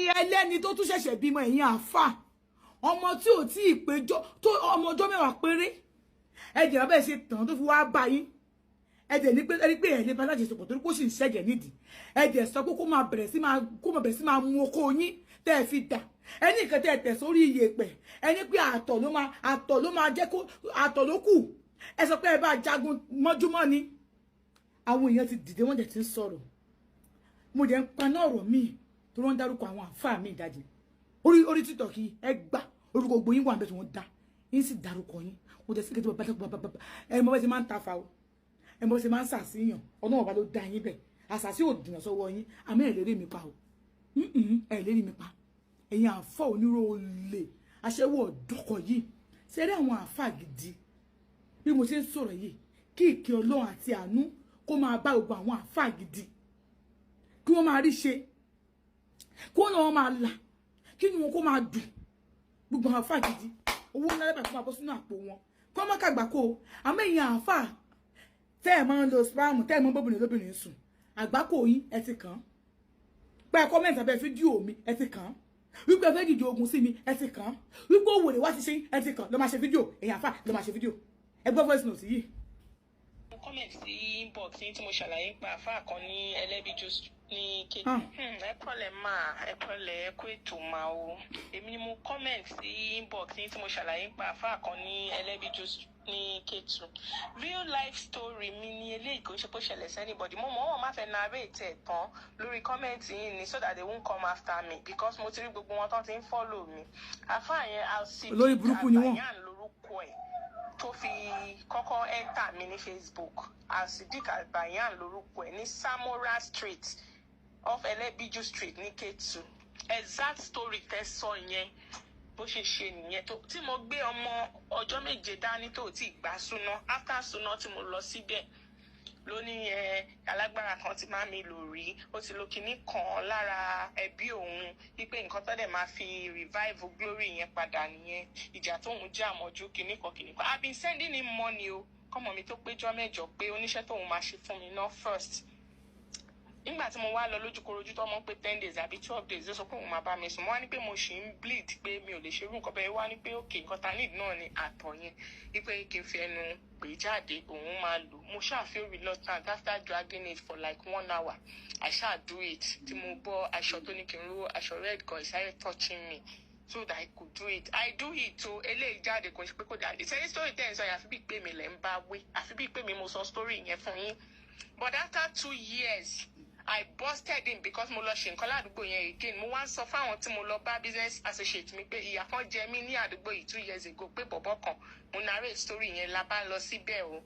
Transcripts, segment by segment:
ẹni ẹlẹ́ni tó tún ṣẹ̀ṣẹ̀ bímọ ẹ̀yin àfà ọmọ tí ò tí ì péjọ tó ọmọ ọjọ́ mẹ́wàá péré ẹ̀jẹ̀ bàbá ẹ̀ ṣe tàn tó fi wá bá yín ẹ̀jẹ̀ ní pé ẹ̀ lè bá lájẹsọpọ̀ torí kó sì ń ṣẹ̀jẹ̀ nídìí ẹ̀jẹ̀ sọ pé kó máa bẹ̀rẹ̀ sí máa mú okó yín tẹ́ ẹ fi dà ẹni nǹkan tẹ́ ẹ tẹ̀ sórí iyẹ̀pẹ̀ ẹni pé àtọ̀ ló máa jẹ́ kó àtọ̀ ló kù ẹ sọ pé ẹ bá jagun mọ́júmọ́ ni àwọn èèyàn ti dìde wọ́n dẹ̀ ti ń sọ̀rọ̀ mo dẹ̀ ń paná ọ̀rọ̀ míì tó wọ́n dárúkọ àwọn àfáà mi ìdajì orí títọ̀ kí ẹ gbà orúkọ gbogbo yín wà bẹ́ẹ̀ tí wọ́n dá yín sì dárúkọ yín mo dẹ̀ sí kẹ́tọ́ bàbá ẹ mọ bẹ́ẹ̀ ti máa ń ta fa o ẹ mọ bẹ́ẹ̀ ti máa ń sàṣìyàn ọ̀nà ọ̀bá ló dá yín bẹ́ẹ̀ àṣàṣì ò dùnà sọ́wọ́ yín àmọ́ ẹ̀ lérí mi pa o ẹ̀ lérí mi pa ẹ̀yin àfáà onírò olè aṣẹ́wó ọ̀dọ́kọ̀ yìí ṣeré àwọn àfáà gidi bí mo ṣe ń sọ̀rọ̀ yìí kí ìkẹ́ Ọlọ́run àti àánú kó máa bá gbogbo àwọn àfáà gidi kí wọ́n máa rí ṣe kí wọ́n máa là kí ni wọn kó máa dùn gbogbo àwọn àfáà gidi owó ńlá lẹ́bàá kó máa bọ́ sínú àpò wọn kí wọ́n má kàgbà kó o àmọ́ ẹ̀yin àfáà tẹ́ ẹ̀ máa ń lo spam tẹ́ ẹ̀ máa ń bóbìnrin lóbìnrin sùn àgbákò yín ẹ ti kàn pé ẹ kọ́mẹ́ǹtì abẹ́ fídíò mi ẹ ti kàn wípé ẹ fẹ́ dìde ogun sí mi ẹ ti kàn wípé òwòrè wá ti ṣe ẹ ti kàn lọ máa ṣe fídíò ẹ̀yin àfáà lọ máa ṣe fídíò ẹ gbọ́ voice note yìí. Comment sí inbox tí mo ṣàlàyé pa àfáà kan ní ẹlẹ́bíjú ní kéde. ẹ pọ̀lẹ̀ máa ẹ pọ̀lẹ̀ ẹ kó ètò máa o èmi ni mo comment sí inbox tí mo ṣàlàyé pa àfáà kan ní ẹlẹ́bíjú ní Kétu. Real life story mi ni eléyìí kò ṣe pé ṣẹlẹ̀ sí anybody mo mọ̀ wọ́n máa fẹ́ narrate ẹ̀ tán lórí comment yìí ni so that they won't come after me because mo ti rí gbogbo wọn tán ti ń follow mi. àfáà yẹn olórí burúkú ni wọ́n. Àgbàyàn lórúkọ ẹ̀ tó fi kọ́kọ́ enter mi ní Facebook Asidik Albayan lórúkọ ẹ̀ ní Samora Street off Elebiju Street ní Kétu. Exact story tẹ́ sọ yẹn bó ṣe ṣe nìyẹn tó tí mo gbé ọmọ ọjọ́ méje dání tó ti gbà súná after súná tí mo lọ síbẹ̀ ló ní alágbára kan ti máa mi lò rí ó ti lo kinní kan lára ẹbí òun wípé nǹkan tó dẹ̀ máa fi revive glory yẹn padà nìyẹn ìjà tóun já àmọ́jú kinní kan I've been sending him money o kọ́mọ mi tó péjọ́ mẹ́jọ pé oníṣẹ́ tóun máa ṣe fún mi náà first nígbà tí mo wá lọ lójúkorojú tó mọ̀ pé 10 days àbí 12 days ló sọ pé òun máa bá mi sùn mo wá ní pé mo ṣì ń bleed pé mi ò lè ṣerú nǹkan bẹ́ẹ̀ wá ní pé òkè nǹkan ta need náà ni àtọ̀ yẹn wípé kí n fi ẹnu pè jáde òun máa lò mo ṣáà feel reluctant after dragging it for like 1 hour I ṣáà do it tí mo bọ́ aṣọ tó ní kí n ro aṣọ red gan started touching me so that I could do it I do it o eléyìí jáde kò ṣe pé kò jáde sẹ́yìn story tẹ́ ẹ̀ sọ yẹn àfi bíi pé mi lẹ́ ń bá wé àfi bíi pé mi mo sọ story yẹn fún yín but after 2 years I busted in because mo lọ ṣe nǹkan ládùúgbò yẹn again mo wá ń sọ fáwọn tí mo lọ bá business associate mi pé ìyá kan jẹ mí ní àdúgbò yìí 2 years ago pé bọ̀bọ̀ kan mo narrate story yẹn la bá lọ síbẹ̀ o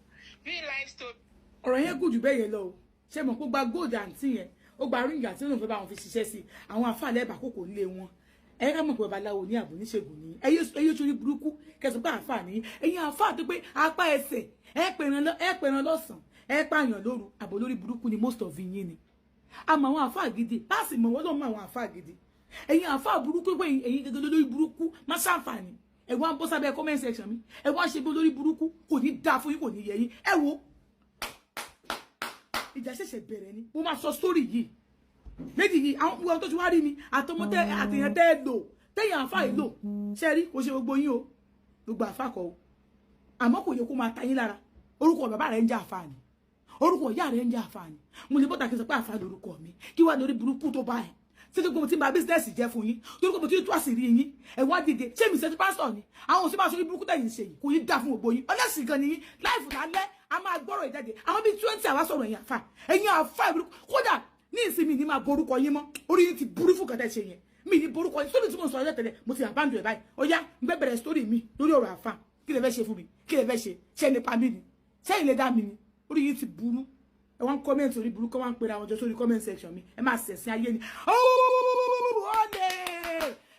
real life story. ọ̀rọ̀ yẹn gùn jù bẹ́ẹ̀ yẹn lọ o ṣé mo kó gba gold àǹtí yẹn ó gba ring àti òun fẹ́ bá wọn fi ṣiṣẹ́ sí àwọn àfàlẹ́ ẹ̀bà kòkò nílé wọn ẹ ká mọ̀ pé babaláwo ní àbò níṣègùn ní ẹyẹ sórí burúkú kẹsàn pé àfà ní ẹ̀yin àfà tó pé apá ẹsẹ̀ ẹ pẹ̀ràn lọ́sàn ẹ pààyàn lóru àbò lórí burúkú ni most of yín ni àmọ́ àwọn àfáà gidi láti mọ̀ wọ́n ló mọ̀ àwọn àfáà gidi ẹ̀yin àfáà burúkú pé ẹ̀yin gẹ́gẹ́ lórí burúkú má ṣàǹfààní ẹ wá ń bọ́ sábẹ́ comment section mi ẹ wá ṣe bí lórí burúkú kò ní dáa fún yín kò ní yẹ yín ẹ wo ìjà ṣẹ̀ṣẹ̀ bẹ̀rẹ̀ ni mo máa sọ story yìí méjì yìí àwọn ọmọ tó ti wá rí mi àtọmọtẹ àtẹyàn tẹ́ ẹ lò tẹ́yìn àfáà yìí lò ṣe rí kò ṣe gbogbo yín o gbogbo àfáà kọ́ o àmọ́ kò yẹ kó máa ta yín lára orúkọ bàbá rẹ̀ ń jẹ́ àfáà ni orúkọ ìyá rẹ̀ ń jẹ́ àfáàní mo lè bọ́ta kí n sọ pé àfáà lórúkọ mi kí wá lórí burúkú tó bá ẹ̀ títí gbogbo tí n bá bísínẹ́sì jẹ́ fún yín torí gbogbo tí ó tú àṣírí yín ẹ̀ wá dìde ṣé mi ṣe ti pásítọ̀ ni àwọn òsì máa sọ ní burúkú tẹ̀yìn ṣe yìí kò yí dá fún gbogbo yín ọlẹ́sìn gan ni yín láìfù lálẹ́ a máa gbọ́rọ̀ ìjáde àwọn bíi 20 àwa sọ̀rọ̀ ẹ̀yin àfáà ìburúkú kódà ní ìsinmi ní máa borúkọ yín mọ́ orí yín ti burú fún kẹtẹ́ ṣe yẹn mi ní borúkọ yín sórí tí mo sọ ọjọ́ tẹ̀lé mo ti àbáǹdù ẹ̀ báyìí ó yá ń gbẹ́ bẹ̀rẹ̀ sítórì mi lórí ọ̀rọ̀ àfáà kí lè fẹ́ ṣe fún mi kí lè fẹ́ ṣe nípa mi ni ṣé ilé dá mi ni orí yín ti burú ẹ wọ́n comment orí burúkú wọ́n pera wọn jọ sórí comment section mi ẹ máa ṣẹ̀sìn ayé ni ọ̀lẹ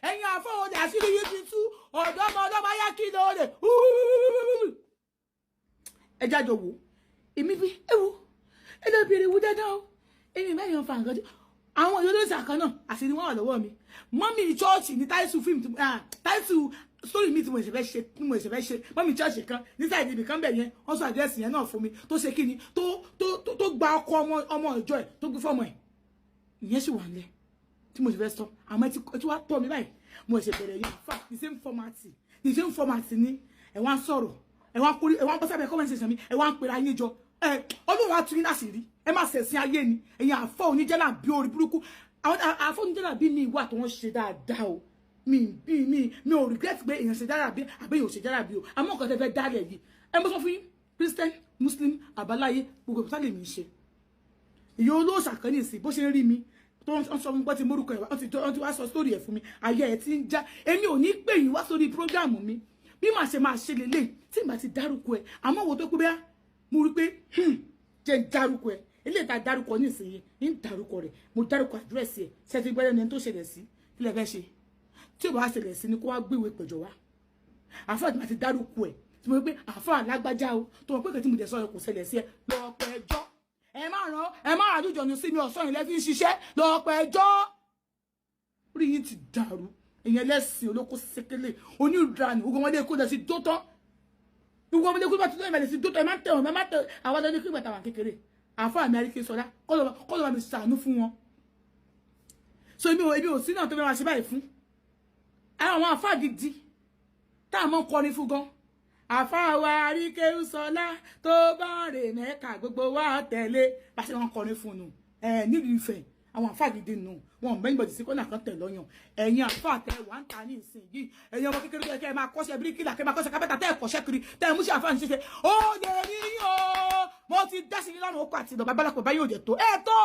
ẹ̀yin àfọwọ́dẹ àṣírí yìí ti tú ọ̀dọ́mọdọ́mọ ayá kí ló lè ẹ jájọ wò èmi bí ẹ wo ẹ lọ bèrè wú dáadáa o èmi mẹ́yàn fa nǹkan jẹ́ àwọn ìyọ́dọ̀ ìṣàkan náà àṣírí wọn wà lọ́wọ́ mi mọ́mí chọ́ọ̀chì ní táìsù fíìmù táìsù story mi tí mo ṣe fẹ́ ṣe mọ́mí chọ́ọ̀chì kan ní sáìdì ibì kan bẹ̀ yẹn wọ́n sọ àdírẹ́sì yẹn náà fún mi tó ṣe kí ni tó gba ọkọ ọmọ ìjọ ẹ̀ tó gbé fọ́mọ ẹ̀ ìyẹn sì wà nílẹ̀ tí mo sì fẹ́ sọ àmọ́ tí wàá tọ́ mi báyìí mo ṣe bẹ̀rẹ̀ yẹn fa the same format ni ẹ wá ń sọ̀rọ̀ ẹ wá ń kórè ẹ wá ń bọ́ sábẹ́ comment section mi ẹ wá ń pera yín jọ ọlọ́run á tún yín láṣìírí ẹ má ṣẹ̀sìn ayé ni ẹ̀yin àfọ́ oníjẹ́là bí orí burúkú àwọn àfọ́ oníjẹ́là bí mi ìwà tó wọ́n ṣe dáadáa o mi ò regret pé èèyàn ṣe dára bí àbẹ́yìn ò ṣe dára bí o àmọ́ nǹkan tẹ́ fẹ́ dálẹ̀ yìí ẹ mọ́ sọ fún yín Christian Muslim àbáláyé gbogbo ìpínlẹ̀ lè mi ṣe ìyá olóòṣà kan ní ìsìn bó ṣe ń rí mi tó ń sọ fún pé ti mórúkọ ẹ̀ wọ́n ti wá sọ sórí ẹ̀ fún mi ayé ẹ̀ ti ń já èmi ò ní pè yín wá sórí prógráàmù mi bí màá ṣe máa ṣe lélẹ̀ tí màá ti dárúkọ ẹ̀ àmọ́ wo tó pé bẹ́ẹ̀ mo rí pé jẹ́ ń dárúkọ ẹ̀ eléyìí tá a dárúkọ ní ìsinyìí ń dárúkọ rẹ̀ mo dárúkọ àdírẹ́sì ẹ̀ ṣẹ́tí gbẹ́dẹ́ ní ẹni tó ṣẹlẹ̀ sí kí lẹ fẹ́ ṣe tí ò bá ṣẹlẹ̀ sí ni kó wá gbéwèé pẹ̀jọ́ wá àfáà tí màá ti dárúkọ ẹ̀ tí mo rí pé àfáà lágbájá o tó mọ̀ pé kẹ́tí mo dẹ̀ sọ ẹ̀ kò ṣẹlẹ̀ sí ẹ lọ pẹ̀jọ́ ẹ má ràn àjùjọ̀nù sí mi ọ̀sán ilẹ̀ fi ń ṣiṣẹ́ lọ pẹ̀jọ́ rí yín ti dàrú èèyàn lẹ́sìn olóko sékélé oníranù gbogbo ọmọdé kó lọ sí dótọ́ gbogbo ọmọdé kó bá ti lọ́ọ́ ìmọ̀lẹ̀ sí dótọ́ ẹ má tẹ̀ wọ́n ẹ má tẹ̀ àwọn ọmọdé kí bàtà wà kékeré àfáà mi àríkè sọdá kọ́ lọ́ bá mi ṣàánú fún wọn so èmi ò sí náà tó fẹ́ máa ṣe báyìí fún àwọn àfáà gidi tá a mọ́ kọrin fún gan àfáà wa àríkè sọlá tó bá rè mẹ́ka gbogbo wa tẹ̀lé bá ṣe wọn kọrin fún un nílùú Ifẹ̀ àwọn àfáà gidi nù wọn bẹ́ẹ̀ gbọ́dọ̀ sí kọ́nà kan tẹ̀ lọ́yàn ẹ̀yin àfáà tẹ wà ń ta ní ìsìn yìí ẹ̀yin ọmọ kékeré kẹ́ ẹ máa kọ́ṣẹ́ bíríkìlà kẹ́ ẹ máa kọ́ṣẹ́ kápẹ́tà tẹ́ ẹ kọ́ṣẹ́ kiri tẹ́ ẹ mú sí àfáà ní ṣíṣe ó lè rí o mo ti dá sí ní lọ́rùn ó kọ́ àti ìdọ̀bà bálàpọ̀ báyìí ò jẹ́ tó ẹ̀ tó